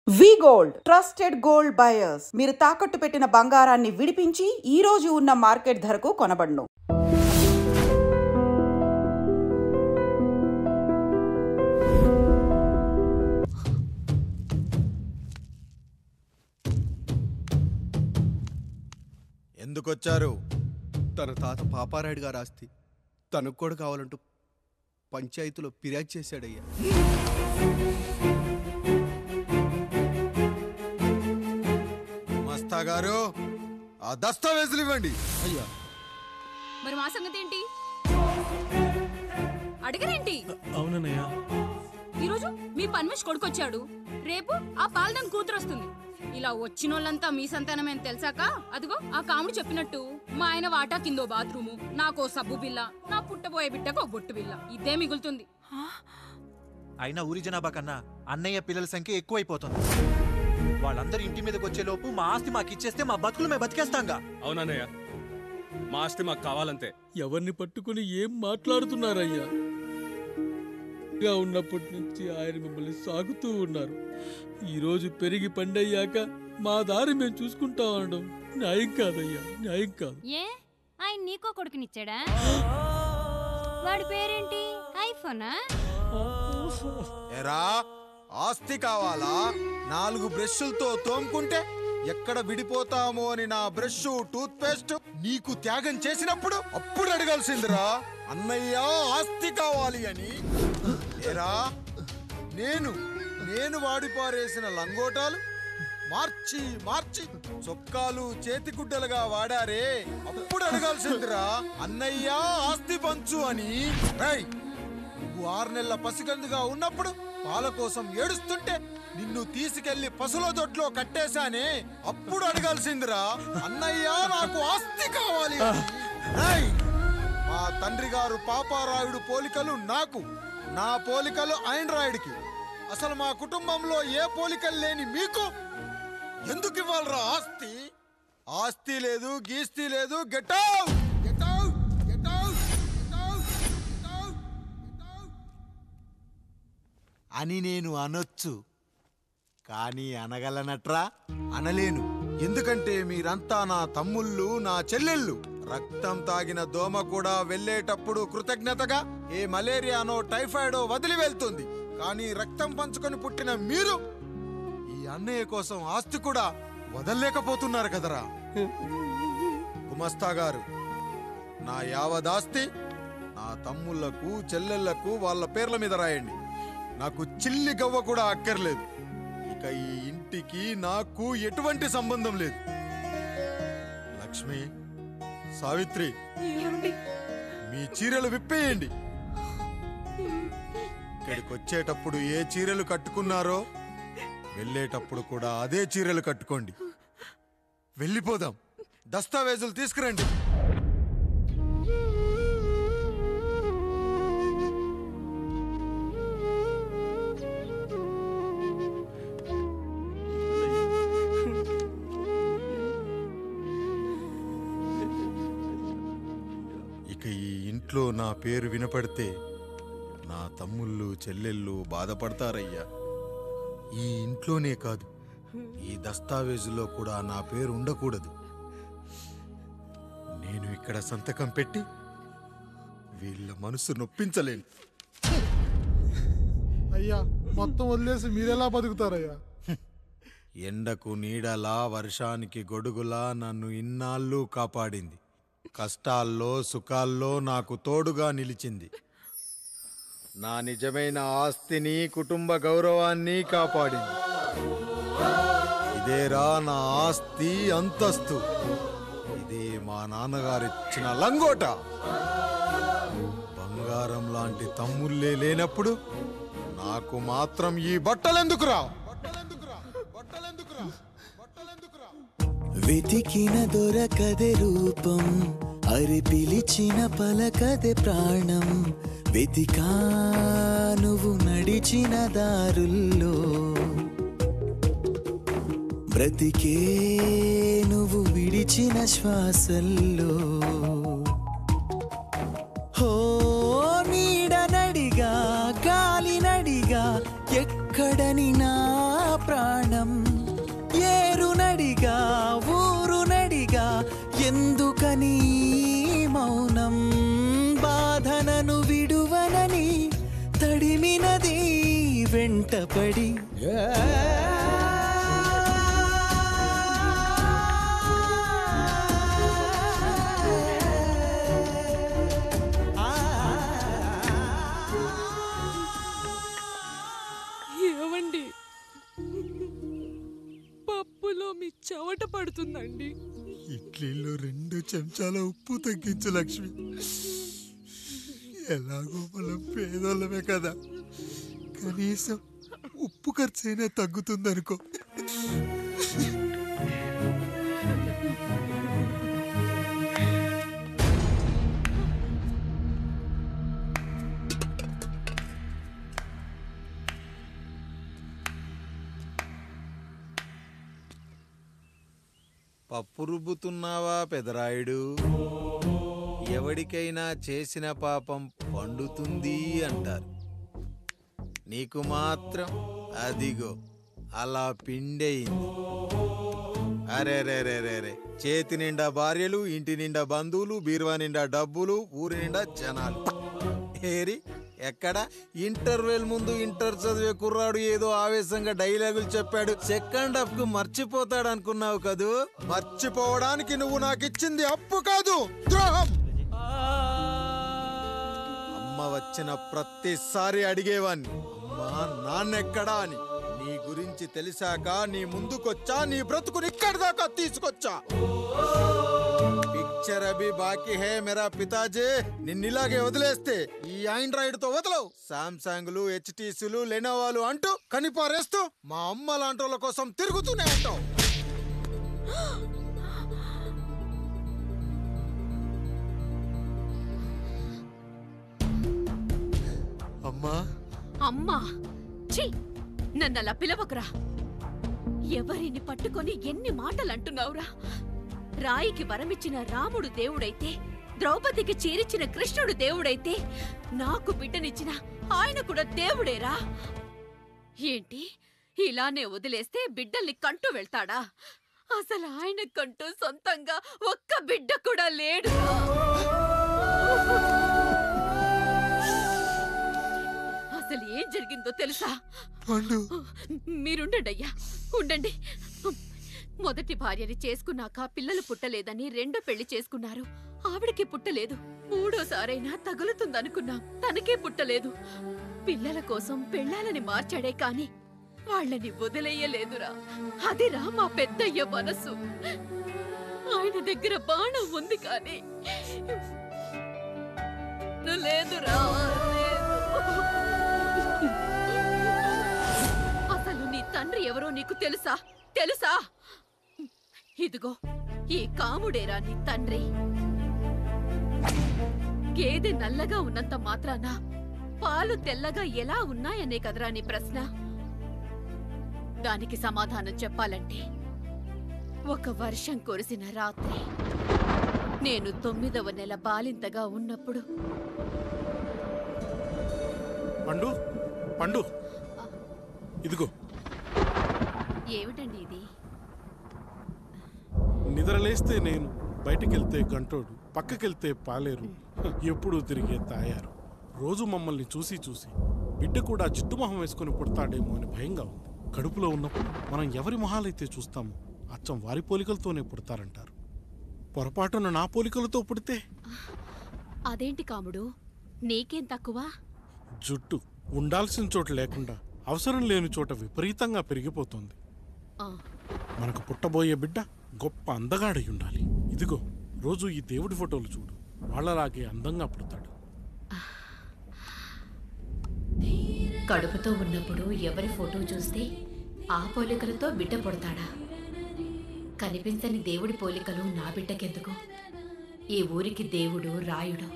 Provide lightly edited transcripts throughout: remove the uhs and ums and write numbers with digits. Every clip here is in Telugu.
వి గోల్డ్ ట్రస్టెడ్ గోల్డ్ బయర్స్. మీరు తాకట్టు పెట్టిన బంగారాన్ని విడిపించి ఈ రోజు ఉన్న మార్కెట్ ధరకు కొనబడును. ఎందుకొచ్చారు? తన తాత పాపారాయుడు గారు ఆస్తి తనకు కూడా కావాలంటూ పంచాయతీలో ఫిర్యాదు చేశాడయ్యా. మస్తా గారు, ఆ దస్తావేజులు ఇవ్వండి. అయ్యా, మరి మా సంగతి ఏంటి? అడగరేంటి? అవునన్నయ్యా, ఈరోజు మీ పన్మేష్ కొడుకొచ్చాడు, రేపు ఆ పాలదం కూతురు వస్తుంది. ఇలా వచ్చినోళ్ళంతా మీ సంతానమే అని తెలిసాక అదిగో ఆ కాముడు చెప్పినట్టు మా ఆయన వాటా కిందో బాత్రూము, నాకో సబ్బు బిల్ల, నా పుట్టబోయే బిడ్డకో బొట్టు బిల్ల, ఇదే మిగులుతుంది. అయినా ఊరి జనాభా కన్నా అన్నయ్య పిల్లల సంఖ్య ఎక్కువైపోతుంది. వాళ్ళందరూ ఇంటి మీదకి వచ్చేలోపు మా ఆస్తి మాకు ఇచ్చేస్తే మా బతుకులు మేము బతికేస్తాంగా. అవునన్నయ్య, మా ఆస్తి మాకు కావాలంతే. ఎవరిని పట్టుకుని ఏం మాట్లాడుతున్నారయ్యా? ఉన్నప్పటి నుంచి ఆయన మిమ్మల్ని సాగుతూ ఉన్నారు. ఈరోజు పెరిగి పండయ్యాక మా దారి మేము చూసుకుంటా అనడం న్యాయం కాదయ్యా, న్యాయం కాదు. ఏ ఆయన నీకో కొడుకునిచ్చాడా? వాడి పేరేంటి? ఐఫోనా? ఎరా, ఆస్తి కావాలా? 4 బ్రష్లతో తోముకుంటే ఎక్కడ విడిపోతామో అని నా బ్రష్ టూత్ పేస్ట్ నీకు త్యాగం చేసినప్పుడు అప్పుడు అడగాల్సిందిరా, అన్నయ్య ఆస్తి కావాలి అని. ఎరా, నేను వాడిపారేసిన లంగోటాలు మార్చి మార్చి చొక్కాలు చేతిగుడ్డలుగా వాడారే, అప్పుడు అడగాల్సిందిరా, అన్నయ్య ఆస్తి పంచు అని. నువ్వు 6 నెలల పసికందుగా ఉన్నప్పుడు పాల కోసం ఏడుస్తుంటే నిన్ను తీసుకెళ్లి పశువుల దొడ్లో కట్టేశానే, అప్పుడు అడగాల్సిందిరా, అన్నయ్య నాకు ఆస్తి కావాలి. మా తండ్రి గారు పాపారాయుడు పోలికలు నాకు, నా పోలికలు ఆయనరాయుడికి. అసలు మా కుటుంబంలో ఏ పోలికలు లేని మీకు ఎందుకు ఇవ్వాలరా ఆస్తి? ఆస్తి లేదు, గీస్తి లేదు. Get out, get out, get out, get out, get out అని నేను అనొచ్చు, కానీ అనగలనట్రా? అనలేను. ఎందుకంటే మీరంతా నా తమ్ముళ్ళు, నా చెల్లెళ్ళు. రక్తం తాగిన దోమ కూడా వెళ్ళేటప్పుడు కృతజ్ఞతగా ఏ మలేరియానో టైఫాయిడో వదిలి వెళ్తుంది. కానీ రక్తం పంచుకొని పుట్టిన మీరు ఈ అన్నయ్య కోసం ఆస్తి కూడా వదల్లేకపోతున్నారు కదరా. గుమస్తా గారు, నా యావదాస్తి నా తమ్ముళ్లకు, చెల్లెళ్లకు వాళ్ళ పేర్ల మీద రాయండి. నాకు చిల్లి గవ్వ కూడా అక్కర్లేదు. ఇక ఈ ఇంటికి నాకు ఎటువంటి సంబంధం లేదు. లక్ష్మి, సావిత్రి, మీ చీరలు విప్పేయండి. ఇక్కడికి వచ్చేటప్పుడు ఏ చీరలు కట్టుకున్నారో వెళ్ళేటప్పుడు కూడా అదే చీరలు కట్టుకోండి. వెళ్ళిపోదాం. దస్తావేజులు తీసుకురండి. ఇక ఈ ఇంట్లో నా పేరు వినపడితే నా తమ్ముళ్ళు, చెల్లెళ్ళు బాధపడతారయ్యా. ఈ ఇంట్లోనే కాదు, ఈ దస్తావేజులో కూడా నా పేరు ఉండకూడదు. నేను ఇక్కడ సంతకం పెట్టి వీళ్ళ మనసు నొప్పించలేను. అయ్యా, మొత్తం వదిలేసి మీరెలా బతుకుతారయ్యా? ఎండకు నీడలా, వర్షానికి గొడుగులా నన్ను ఇన్నాళ్ళు కాపాడింది. కష్టాల్లో సుఖాల్లో నాకు తోడుగా నిలిచింది. నా నిజమైన ఆస్తిని, కుటుంబ గౌరవాన్ని కాపాడింది. ఇదేరా నా ఆస్తి, అంతస్తు. ఇదే మా నాన్నగారిచ్చిన లంగోట. బంగారం లాంటి తమ్ముళ్ళే లేనప్పుడు నాకు మాత్రం ఈ బట్టలెందుకురా? వెతికిన దొరకదే రూపం, అరి పిలిచిన పలకదే ప్రాణం. వెతికా నువ్వు నడిచిన దారుల్లో, బ్రతికే నువ్వు విడిచిన శ్వాసల్లో. హో నీడనడిగా, గాలి నడిగా, ఎక్కడని నా ప్రాణం ఎందుకని మౌనం బాధనను విడువనని తడిమినది వెంటపడి ఏవండి, పప్పులో మీ చెమట పడుతుందండి. ఇడ్లీలో 2 చెంచాల ఉప్పు తగ్గించు లక్ష్మి. ఎలాగో మనం పేదోళ్ళమే కదా, కనీసం ఉప్పు ఖర్చైనా తగ్గుతుందనుకో. పప్పు రుబ్బుతున్నావా పెదరాయుడు? ఎవడికైనా చేసిన పాపం పండుతుంది అంటారు, నీకు మాత్రం అదిగో అలా పిండయింది. అరే రే రే రే రే, చేతి నిండా భార్యలు, ఇంటి నిండా బంధువులు, బీరువా నిండా డబ్బులు, ఊరి నిండా జనాలు. ఏరి ఎక్కడ ఇంటర్వెల్ ముందు ఇంటర్ చదివే కుర్రాడు ఏదో ఆవేశంగా డైలాగులు చెప్పాడు, సెకండ్ హాఫ్ కు మర్చిపోతాడు అనుకున్నావు కదూ? మర్చిపోవడానికి నువ్వు నాకు ఇచ్చింది అప్పు కాదు, ద్రోహం. అమ్మ వచ్చిన ప్రతిసారి అడిగేవాన్ని, అమ్మా నాన్నెక్కడా అని. నీ గురించి తెలిసాక నీ ముందుకొచ్చా, నీ బ్రతుకుని ఇక్కడి దాకా తీసుకొచ్చా. పిక్చర్ అభి బాకీ హే మేరా పితాజీ. నిన్నిలాగే వదిలేస్తే ఈ ఆండ్రాయిడ్ తో వదలవు. సామ్సంగ్లు, హెచ్టీసీలు, లెనోవాలు అంటూ కనిపారేస్తూ మా అమ్మ లాంటి వాళ్ళ కోసం తిరుగుతూనే ఉంటావు. అమ్మా అమ్మా, ఛీ, నన్నలా పిలవకురా. ఎవరిని పట్టుకొని ఎన్ని మాటలు అంటున్నావురా? రాయికి వరమిచ్చిన రాముడు దేవుడైతే, ద్రౌపదికి చీరిచ్చిన కృష్ణుడు దేవుడైతే, నాకు బిడ్డనిచ్చిన ఆయన కూడా దేవుడేరా. ఏంటి, ఇలానే వదిలేస్తే బిడ్డల్ని కంటూ వెళ్తాడా? అసలు ఆయన కంటూ సొంతంగా ఒక్క బిడ్డ కూడా లేడు. అసలు ఏం జరిగిందో తెలుసా? మీరుండండి అయ్యా, ఉండండి. మొదటి భార్యని చేసుకున్నాక పిల్లలు పుట్టలేదని రెండో పెళ్లి చేసుకున్నారు. ఆవిడకి పుట్టలేదు. మూడోసారైనా తగులుతుందనుకున్నాం, తనకే పుట్టలేదు. పిల్లల కోసం పెళ్ళాలని మార్చాడే కాని వాళ్ళని వదిలేయలేదురా. అదిరా మా పెద్దయ్య మనసు. ఆయన దగ్గర బాణం ఉంది కానీ లేదురా. అసలు నీ తండ్రి ఎవరో నీకు తెలుసా? తెలుసా? ఇదిగో ఈ కాముడేరా నీ తండ్రి. గేదె నల్లగా ఉన్నంత మాత్రాన పాలు తెల్లగా ఎలా ఉన్నాయనే కదరా నీ ప్రశ్న. దానికి సమాధానం చెప్పాలంటే, ఒక వర్షం కురిసిన రాత్రి నేను 9వ నెల బాలింతగా ఉన్నప్పుడు. పండు పండు, ఇదిగో. ఏమిటండి ఇది? నిద్రలేస్తే నేను, బయటికెళ్తే గంటోడు, పక్కకెళ్తే పాలేరు, ఎప్పుడూ తిరిగే తాయారు. రోజు మమ్మల్ని చూసి చూసి బిడ్డ కూడా జిడ్డు మొహం వేసుకుని పుడతాడేమో అని భయంగా ఉంది. కడుపులో ఉన్నప్పుడు మనం ఎవరి మొహాలైతే చూస్తామో అచ్చం వారి పోలికలతోనే పుడతారంటారు. పొరపాటున నా పోలికలతో పుడితే? అదేంటి కాముడు, నీకేం తక్కువ? జుట్టు ఉండాల్సిన చోట లేకుండా అవసరం లేని చోట విపరీతంగా పెరిగిపోతుంది. మనకు పుట్టబోయే బిడ్డ గొప్ప అందగాడై ఉండాలి. ఇదిగో రోజు ఈ దేవుడి ఫోటోలు చూడు, వాళ్ళలాగే అందంగా పుడతాడు. కడుపుతో ఉన్నప్పుడు ఎవరి ఫోటో చూస్తే ఆ పోలికలతో బిడ్డ పుడతాడా? కనిపించని దేవుడి పోలికలు నా బిడ్డకెందుకు? ఈ ఊరికి దేవుడు రాయుడు.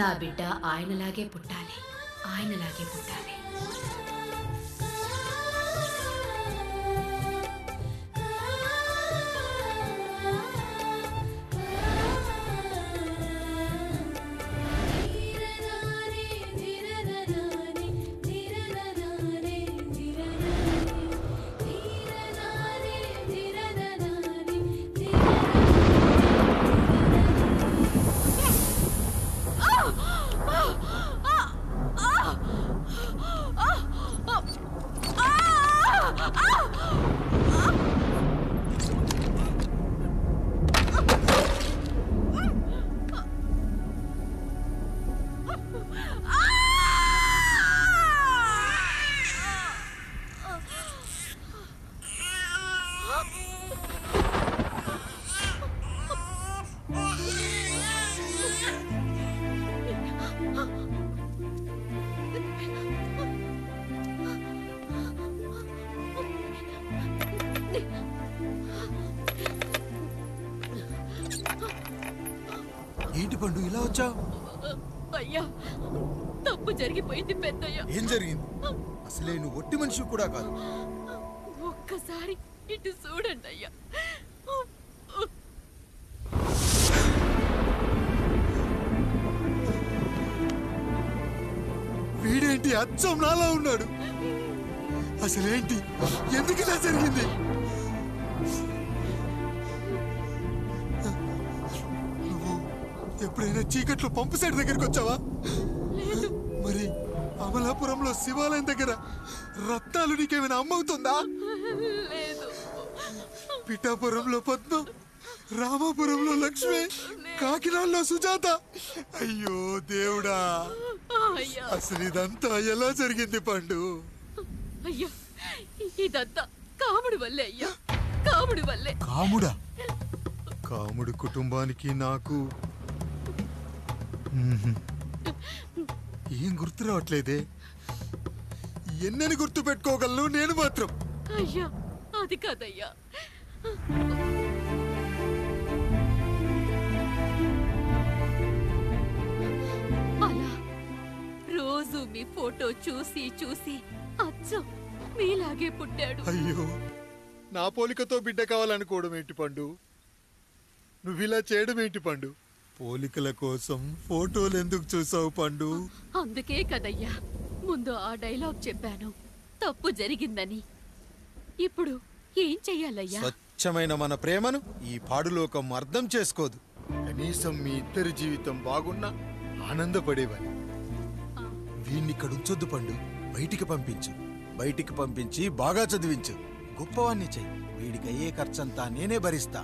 నా బిడ్డ ఆయనలాగే పుట్టాలి, ఆయనలాగే పుట్టాలి. ఏంటి పండు ఇలా వచ్చావు? అయ్యా, తప్పు జరిగిపోయింది పెద్దయ్య. ఏం జరిగింది? అసలే నువ్వు ఒట్టి మనిషి కూడా కాదు. ఒక్కసారి ఇటు చూడండి అయ్యా. వీడేంటి అచ్చం నాలా ఉన్నాడు? అసలేంటి, ఎందుకు ఇలా జరిగింది? నువ్వు ఎప్పుడైనా చీకట్లో పంపు సైడ్ దగ్గరికి వచ్చావా? మరి అమలాపురంలో శివాలయం దగ్గర రత్నాలు నీకేమైనా అమ్మవుతుందా? పిఠాపురంలో పద్మ, రామాపురంలో లక్ష్మి, కాకినాడలో సుజాత. అయ్యో దేవుడా, అసలు ఇదంతా ఎలా జరిగింది పండు? అయ్యా, ఇదంతా కాముడి వల్లే అయ్యా, కాముడి వల్లే. కాముడా? కాముడు కుటుంబానికి నాకు ఏం గుర్తు రావట్లేదే. ఎన్నని గుర్తు పెట్టుకోగలను నేను మాత్రం? అయ్యా, అది కాదయ్యా. అలా రోజు మీ ఫోటో చూసి చూసి అచ్చం మీలాగే పుట్టాడు. అయ్యో, నా పోలికతో బిడ్డ కావాలనుకోవడం ఏంటి పండు? నువ్విలా చేయడం ఏంటి పండు? పోలికల కోసం ఫోటోలు ఎందుకు చూసావు పండు? అందుకే కదయ్యా ముందు ఆ డైలాగ్ చెప్పాను, తప్పు జరిగిందని. ఇప్పుడు ఏం చెయ్యాలయ్యా? స్వచ్ఛమైన మన ప్రేమను ఈ పాడులోకం అర్థం చేసుకోదు. కనీసం మీ ఇద్దరి జీవితం బాగున్నా ఆనందపడేవాని. వీణ్ణి ఇక్కడ ఉంచొద్దు పండు, బయటికి పంపించు. బయటికి పంపించి బాగా చదివించు, గొప్పవాణ్ణి చెయ్యి. వీడికి అయ్యే ఖర్చంతా నేనే భరిస్తా.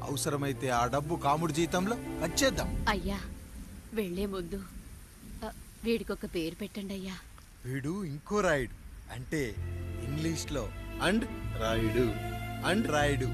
అవసరమైతే ఆ డబ్బు కాముడి జీతంలో వచ్చేద్దాం. అయ్యా, వెళ్లే ముందు వీడికొక పేరు పెట్టండి అయ్యా. వీడు ఇంకో రాయుడు, అంటే ఇంగ్లీష్ లో అండ్ రాయుడు, అండ్ రాయుడు.